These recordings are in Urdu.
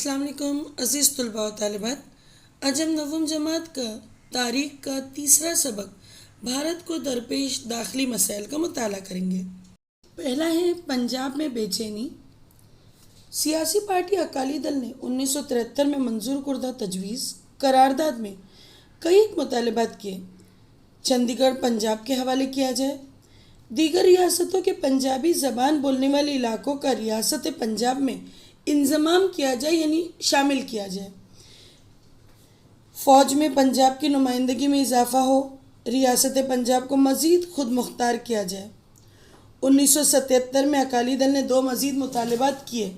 السلام علیکم عزیز طلباء و طالبات، آج ہم نوم جماعت کا تاریخ کا تیسرا سبق بھارت کو درپیش داخلی مسائل کا مطالعہ کریں گے۔ پہلا ہے پنجاب میں بے چینی۔ سیاسی پارٹی اکالی دل نے 1973 میں منظور کردہ تجویز قرارداد میں کئی مطالبات کیے۔ چندی گڑھ پنجاب کے حوالے کیا جائے، دیگر ریاستوں کے پنجابی زبان بولنے والے علاقوں کا ریاست پنجاب میں انضمام کیا جائے یعنی شامل کیا جائے، فوج میں پنجاب کی نمائندگی میں اضافہ ہو، ریاست پنجاب کو مزید خود مختار کیا جائے۔ 1977 میں اکالی دل نے 2 مزید مطالبات کیے۔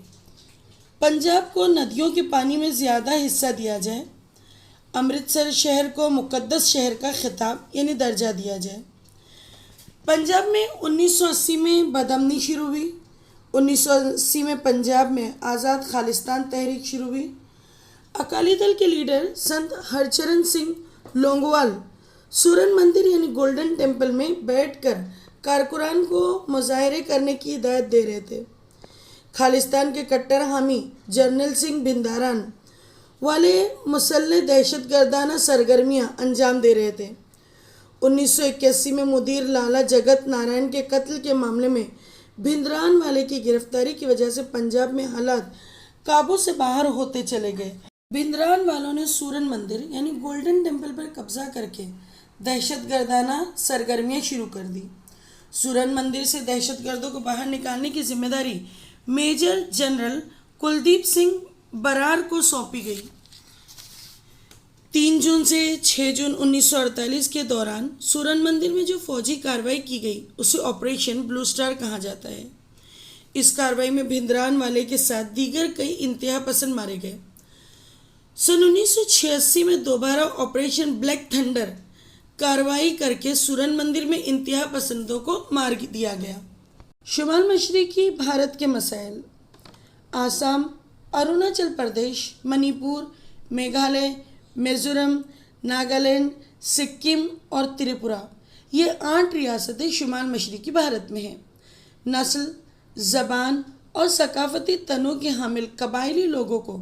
پنجاب کو ندیوں کے پانی میں زیادہ حصہ دیا جائے، امرتسر شہر کو مقدس شہر کا خطاب یعنی درجہ دیا جائے۔ پنجاب میں 1980 میں بدامنی شروع ہوئی۔ 1980 میں پنجاب میں آزاد خالستان تحریک شروع ہوئی۔ اکالی دل کے لیڈر سنت ہرچرن سنگھ لونگووال سورن مندر یعنی گولڈن ٹیمپل میں بیٹھ کر کارکنان کو مظاہرے کرنے کی ہدایت دے رہے تھے۔ خالستان کے کٹر حامی جرنیل سنگھ بھندران والے مسلح دہشت گردانہ سرگرمیاں انجام دے رہے تھے۔ 1981 میں مدیر لالا جگت نارائن کے قتل کے معاملے میں بھندران والے کی گرفتاری کی وجہ سے پنجاب میں حالات قابو سے باہر ہوتے چلے گئے۔ بھندران والوں نے سورن مندر یعنی گولڈن ٹیمپل پر قبضہ کر کے دہشت گردانہ سرگرمیاں شروع کر دی۔ سورن مندر سے دہشت گردوں کو باہر نکالنے کی ذمہ داری میجر جنرل کلدیپ سنگھ برار کو سونپی گئی۔ 3 جون سے 6 جون 1948 کے دوران سورن مندر میں جو فوجی کارروائی کی گئی اسے آپریشن بلو سٹار کہا جاتا ہے۔ اس کارروائی میں بھندران والے کے ساتھ دیگر کئی انتہا پسند مارے گئے۔ سن 1986 میں دوبارہ آپریشن بلیک تھنڈر کارروائی کر کے سورن مندر میں انتہا پسندوں کو مار دیا گیا۔ شمال مشرقی بھارت کے مسائل: آسام، اروناچل پردیش، منی پور، میگھالیہ، میزورم، ناگالینڈ، سکم اور تریپورہ، یہ 8 ریاستیں شمال مشرقی بھارت میں ہیں۔ نسل، زبان اور ثقافتی تنوع کے حامل قبائلی لوگوں کو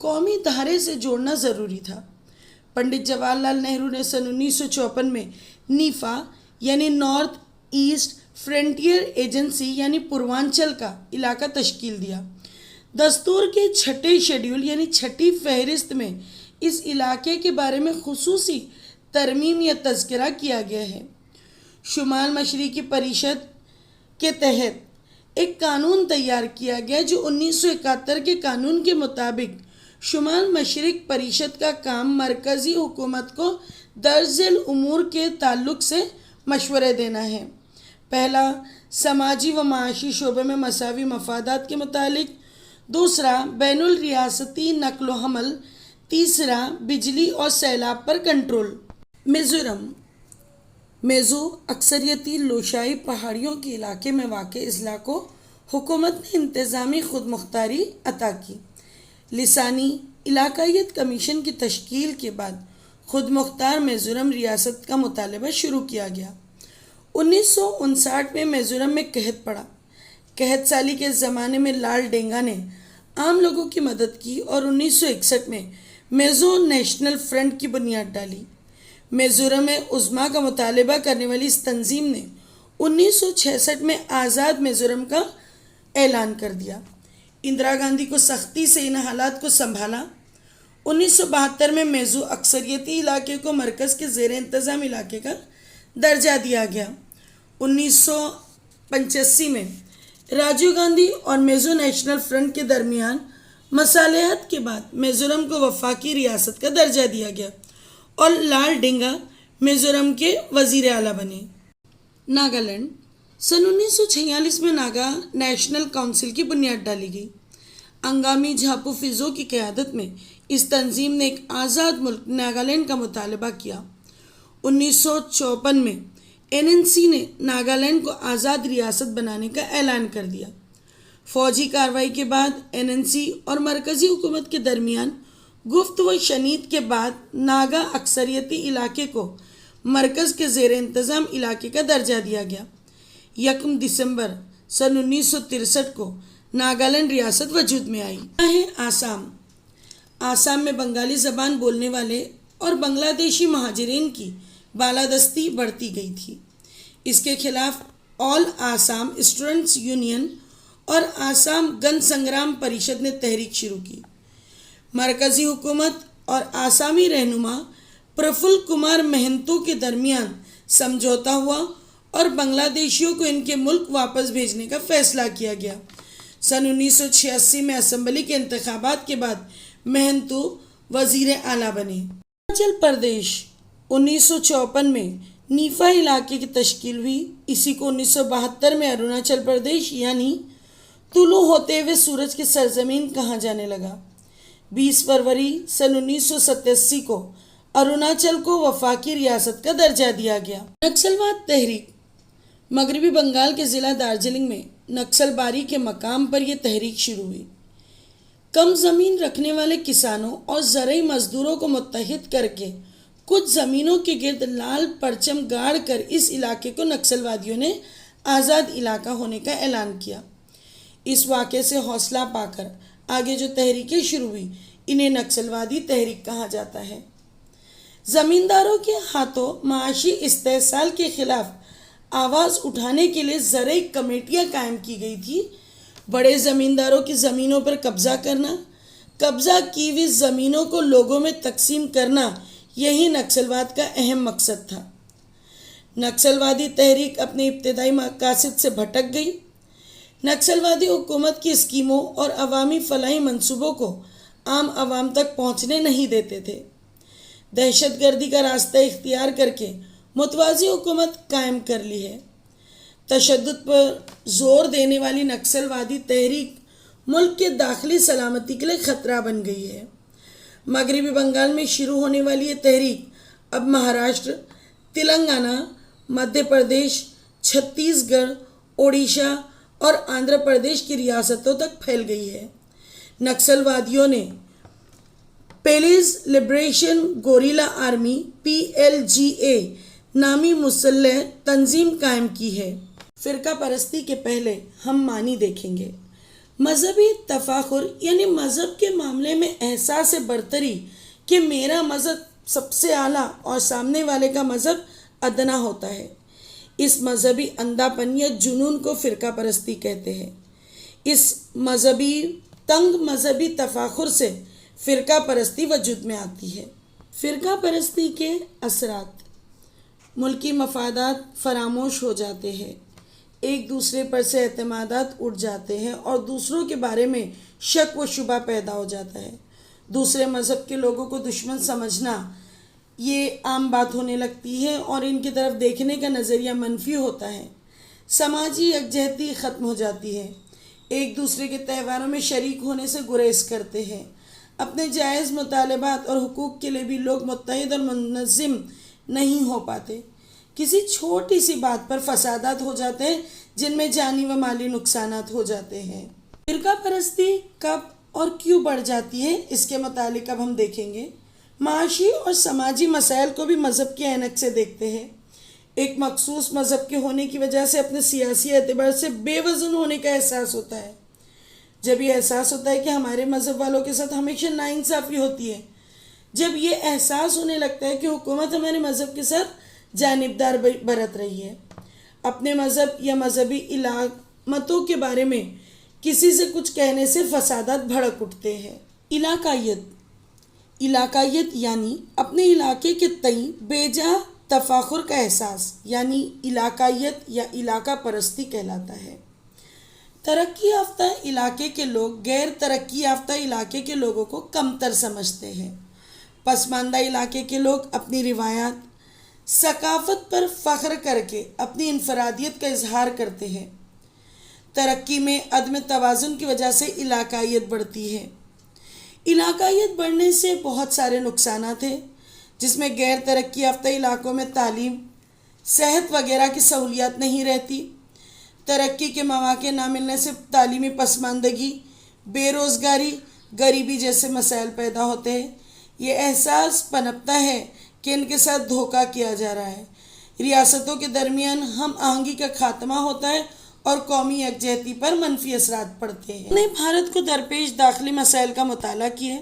قومی دھارے سے جوڑنا ضروری تھا۔ پنڈت جواہر لال نہرو نے سن 1954 میں نیفا یعنی نارتھ ایسٹ فرنٹیئر ایجنسی یعنی پوروانچل کا علاقہ تشکیل دیا۔ دستور کے 6 شیڈول یعنی 6 فہرست میں اس علاقے کے بارے میں خصوصی ترمیم یا تذکرہ کیا گیا ہے۔ شمال مشرقی پریشد کے تحت ایک قانون تیار کیا گیا جو 1971 کے قانون کے مطابق شمال مشرق پریشد کا کام مرکزی حکومت کو درج ذیل امور کے تعلق سے مشورے دینا ہے۔ پہلا، سماجی و معاشی شعبے میں مساوی مفادات کے متعلق۔ دوسرا، بین الریاستی نقل و حمل۔ تیسرا، بجلی اور سیلاب پر کنٹرول۔ میزورم میزو اکثریتی لوشائی پہاڑیوں کے علاقے میں واقع اضلاع کو حکومت نے انتظامی خود مختاری عطا کی۔ لسانی علاقائیت کمیشن کی تشکیل کے بعد خود مختار میزورم ریاست کا مطالبہ شروع کیا گیا۔ 1959 میں میزورم میں قحط پڑا۔ قحط سالی کے زمانے میں لال ڈینگا نے عام لوگوں کی مدد کی اور 1961 میں میزو نیشنل فرنٹ کی بنیاد ڈالی۔ میزورم عظمیٰ کا مطالبہ کرنے والی اس تنظیم نے 1966 میں آزاد میزورم کا اعلان کر دیا۔ اندرا گاندھی کو سختی سے ان حالات کو سنبھالا۔ 1972 میں میزو اکثریتی علاقے کو مرکز کے زیر انتظام علاقے کا درجہ دیا گیا۔ 1985 میں راجیو گاندھی اور میزو نیشنل فرنٹ کے درمیان مصالحت کے بعد میزورم کو وفاقی ریاست کا درجہ دیا گیا اور لال ڈینگا میزورم کے وزیر اعلیٰ بنے۔ ناگالینڈ سن 1946 میں ناگا نیشنل کونسل کی بنیاد ڈالی گئی۔ انگامی جھاپو فزو کی قیادت میں اس تنظیم نے ایک آزاد ملک ناگالینڈ کا مطالبہ کیا۔ 1954 میں NNC نے ناگالینڈ کو آزاد ریاست بنانے کا اعلان کر دیا۔ فوجی کارروائی کے بعد NNC اور مرکزی حکومت کے درمیان گفت و شنید کے بعد ناگا اکثریتی علاقے کو مرکز کے زیر انتظام علاقے کا درجہ دیا گیا۔ 1 دسمبر سن 1963 کو ناگالینڈ ریاست وجود میں آئی ہے۔ آسام آسام میں بنگالی زبان بولنے والے اور بنگلہ دیشی مہاجرین کی بالادستی بڑھتی گئی تھی۔ اس کے خلاف آل آسام اسٹوڈنٹس یونین اور آسام گن سنگرام پریشد نے تحریک شروع کی۔ مرکزی حکومت اور آسامی رہنما پرفل کمار مہنتو کے درمیان سمجھوتا ہوا اور بنگلہ دیشیوں کو ان کے ملک واپس بھیجنے کا فیصلہ کیا گیا۔ سن 1986 میں اسمبلی کے انتخابات کے بعد مہنتو وزیر اعلیٰ بنے۔ اروناچل پردیش 1954 میں نیفا علاقے کی تشکیل ہوئی۔ اسی کو 1972 میں اروناچل پردیش یعنی طلوع ہوتے ہوئے سورج کی سرزمین کہا جانے لگا۔ 20 فروری سن 1987 کو اروناچل کو وفاقی ریاست کا درجہ دیا گیا۔ نکسلواد تحریک مغربی بنگال کے ضلع دارجلنگ میں نکسل باری کے مقام پر یہ تحریک شروع ہوئی۔ کم زمین رکھنے والے کسانوں اور زرعی مزدوروں کو متحد کر کے کچھ زمینوں کے گرد لال پرچم گاڑ کر اس علاقے کو نکسلوادیوں نے آزاد علاقہ ہونے کا اعلان کیا۔ اس واقعے سے حوصلہ پا کر آگے جو تحریکیں شروع ہوئی انہیں نکسلوادی تحریک کہا جاتا ہے۔ زمینداروں کے ہاتھوں معاشی استحصال کے خلاف آواز اٹھانے کے لیے زرعی کمیٹیاں قائم کی گئی تھی۔ بڑے زمینداروں کی زمینوں پر قبضہ کرنا، قبضہ کی ہوئی زمینوں کو لوگوں میں تقسیم کرنا، یہی نکسلواد کا اہم مقصد تھا۔ نکسلوادی تحریک اپنے ابتدائی مقاصد سے بھٹک گئی۔ نکسلوادی حکومت کی اسکیموں اور عوامی فلاحی منصوبوں کو عام عوام تک پہنچنے نہیں دیتے تھے۔ دہشت گردی کا راستہ اختیار کر کے متوازی حکومت قائم کر لی ہے۔ تشدد پر زور دینے والی نکسلوادی تحریک ملک کے داخلی سلامتی کے لیے خطرہ بن گئی ہے۔ مغربی بنگال میں شروع ہونے والی یہ تحریک اب مہاراشٹر، تلنگانہ، مدھیہ پردیش، چھتیس گڑھ، اڑیسہ اور آندھرا پردیش کی ریاستوں تک پھیل گئی ہے۔ نکسلوادیوں نے Peoples liberation guerrilla army PLGA نامی مسلح تنظیم قائم کی ہے۔ فرقہ پرستی کے پہلے ہم معنی دیکھیں گے۔ مذہبی تفاخر یعنی مذہب کے معاملے میں احساس برتری کہ میرا مذہب سب سے اعلیٰ اور سامنے والے کا مذہب ادنا ہوتا ہے۔ اس مذہبی اندھا پن یا جنون کو فرقہ پرستی کہتے ہیں۔ اس تنگ مذہبی تفاخر سے فرقہ پرستی وجود میں آتی ہے۔ فرقہ پرستی کے اثرات: ملکی مفادات فراموش ہو جاتے ہیں، ایک دوسرے پر سے اعتمادات اٹھ جاتے ہیں اور دوسروں کے بارے میں شک و شبہ پیدا ہو جاتا ہے۔ دوسرے مذہب کے لوگوں کو دشمن سمجھنا یہ عام بات ہونے لگتی ہے اور ان کی طرف دیکھنے کا نظریہ منفی ہوتا ہے۔ سماجی یکجہتی ختم ہو جاتی ہے، ایک دوسرے کے تہواروں میں شریک ہونے سے گریز کرتے ہیں۔ اپنے جائز مطالبات اور حقوق کے لیے بھی لوگ متحد اور منظم نہیں ہو پاتے۔ کسی چھوٹی سی بات پر فسادات ہو جاتے ہیں جن میں جانی و مالی نقصانات ہو جاتے ہیں۔ فرقہ پرستی کب اور کیوں بڑھ جاتی ہے اس کے متعلق اب ہم دیکھیں گے۔ معاشی اور سماجی مسائل کو بھی مذہب کے عینک سے دیکھتے ہیں۔ ایک مخصوص مذہب کے ہونے کی وجہ سے اپنے سیاسی اعتبار سے بے وزن ہونے کا احساس ہوتا ہے۔ جب یہ احساس ہوتا ہے کہ ہمارے مذہب والوں کے ساتھ ہمیشہ ناانصافی ہوتی ہے، جب یہ احساس ہونے لگتا ہے کہ حکومت ہمارے مذہب کے ساتھ جانبدار برت رہی ہے، اپنے مذہب یا مذہبی علامتوں کے بارے میں کسی سے کچھ کہنے سے فسادات بھڑک اٹھتے ہیں۔ علاقائیت یعنی اپنے علاقے کے تئیں بے جا تفاخر کا احساس، یعنی علاقائیت یا علاقہ پرستی کہلاتا ہے۔ ترقی یافتہ علاقے کے لوگ غیر ترقی یافتہ علاقے کے لوگوں کو کمتر سمجھتے ہیں۔ پسماندہ علاقے کے لوگ اپنی روایات، ثقافت پر فخر کر کے اپنی انفرادیت کا اظہار کرتے ہیں۔ ترقی میں عدم توازن کی وجہ سے علاقائیت بڑھتی ہے۔ علاقائیت بڑھنے سے بہت سارے نقصانات ہیں، جس میں غیر ترقی یافتہ علاقوں میں تعلیم، صحت وغیرہ کی سہولیات نہیں رہتی۔ ترقی کے مواقع نہ ملنے سے تعلیمی پسماندگی، بے روزگاری، غریبی جیسے مسائل پیدا ہوتے ہیں۔ یہ احساس پنپتا ہے کہ ان کے ساتھ دھوکہ کیا جا رہا ہے۔ ریاستوں کے درمیان ہم آہنگی کا خاتمہ ہوتا ہے اور قومی یکجہتی پر منفی اثرات پڑتے ہیں۔ ہم نے بھارت کو درپیش داخلی مسائل کا مطالعہ کیا۔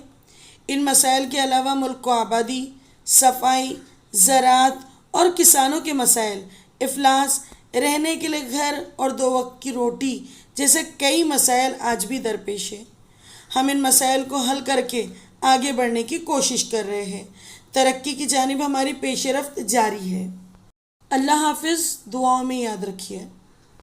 ان مسائل کے علاوہ ملک کو آبادی، صفائی، زراعت اور کسانوں کے مسائل، افلاس، رہنے کے لیے گھر اور 2 وقت کی روٹی جیسے کئی مسائل آج بھی درپیش ہیں۔ ہم ان مسائل کو حل کر کے آگے بڑھنے کی کوشش کر رہے ہیں۔ ترقی کی جانب ہماری پیش رفت جاری ہے۔ اللہ حافظ، دعاؤں میں یاد رکھیے۔